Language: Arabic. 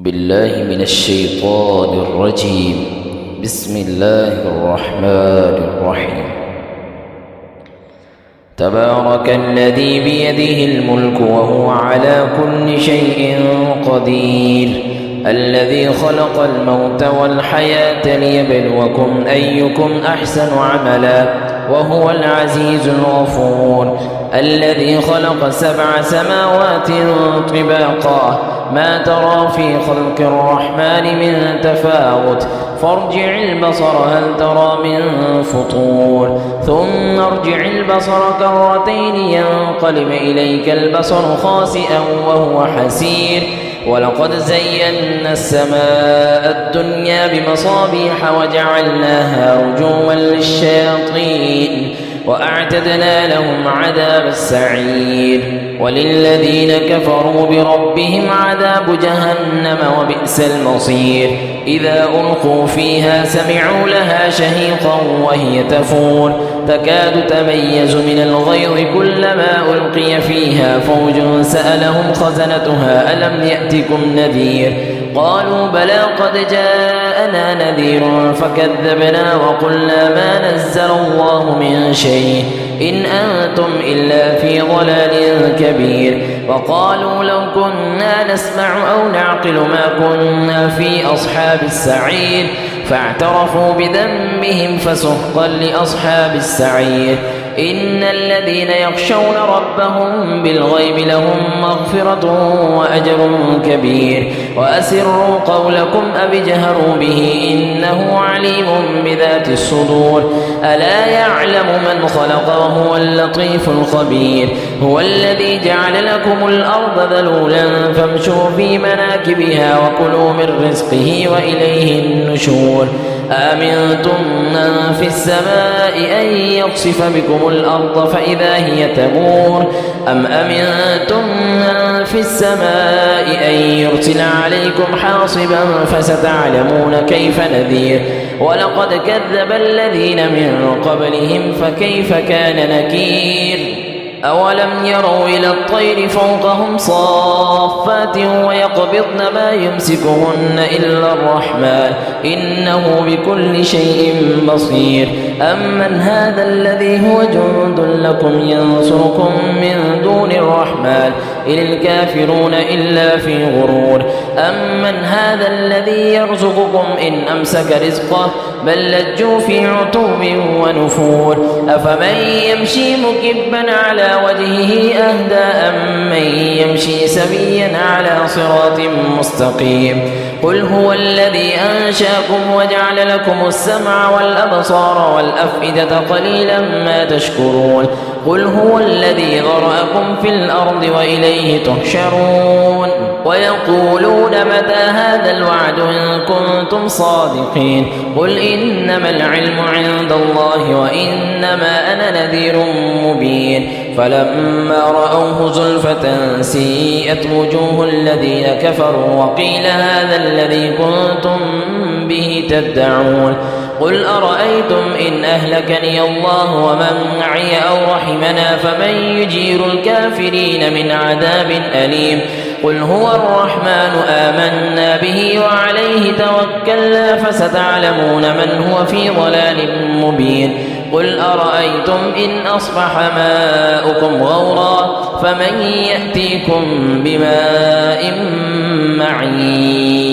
بالله من الشيطان الرجيم. بسم الله الرحمن الرحيم. تبارك الذي بيده الملك وهو على كل شيء قدير، الذي خلق الموت والحياة ليبلوكم أيكم أحسن عملا وهو العزيز الغفور، الذي خلق 7 سماوات طباقا ما ترى في خلق الرحمن من تفاوت، فارجع البصر هل ترى من فطور، ثم ارجع البصر كرتين ينقلب إليك البصر خاسئا وهو حسير، ولقد زينا السماء الدنيا بمصابيح وجعلناها رجوما للشياطين وأعتدنا لهم عذاب السعير، وللذين كفروا بربهم عذاب جهنم وبئس المصير، إذا ألقوا فيها سمعوا لها شهيقا وهي تفور تكاد تميز من الغيظ كلما ألقي فيها فوج سألهم خزنتها ألم يأتكم نذير، قالوا بلى قد جاءنا نذير فكذبنا وقلنا ما نزل الله من شيء إن أنتم إلا في ضلال كبير، وقالوا لو كنا نسمع أو نعقل ما كنا في أصحاب السعير، فاعترفوا بذنبهم فسحقا لأصحاب السعير، إن الذين يخشون ربهم بالغيب لهم مغفرة وأجر كبير، وأسروا قولكم أو اجهروا به إنه عليم بذات الصدور، ألا يعلم من خلق وهو اللطيف الخبير، هو الذي جعل لكم الأرض ذلولا فامشوا في مناكبها وكلوا من رزقه وإليه النشور، آمنتم من في السماء أن يخسف بكم الأرض فإذا هي تمور، أم أمنتم من في السماء أن يرسل عليكم حاصبا فستعلمون كيف نذير، ولقد كذب الذين من قبلهم فكيف كان نكير، أولم يروا إلى الطير فوقهم صافات ويقبضن ما يمسكهن إلا الرحمن إنه بكل شيء بصير، أمن هذا الذي هو جند لكم ينصركم من دون الرحمن إن الكافرون إلا في غرور، أمن هذا الذي يرزقكم إن أمسك رزقه بل لجوا في عتو ونفور، أفمن يمشي مكبا على وجهه أهدى أم من يمشي سويا على صراط مستقيم، قل هو الذي أنشأكم وجعل لكم السمع والأبصار والأفئدة قليلا ما تشكرون، قل هو الذي ذرأكم في الأرض وإليه تحشرون، ويقولون متى هذا الوعد إن كنتم صادقين، قل إنما العلم عند الله وإنما أنا نذير مبين، فلما رأوه زلفة سيئت وجوه الذين كفروا وقيل هذا الذي كنتم به تدعون، قل أرأيتم إن أهلكني الله ومن معي أو رحمنا فمن يجير الكافرين من عذاب أليم، قل هو الرحمن آمنا به وعليه توكلنا فستعلمون من هو في ضلال مبين، قل أرأيتم إن أصبح ماؤكم غورا فمن يأتيكم بماء معين.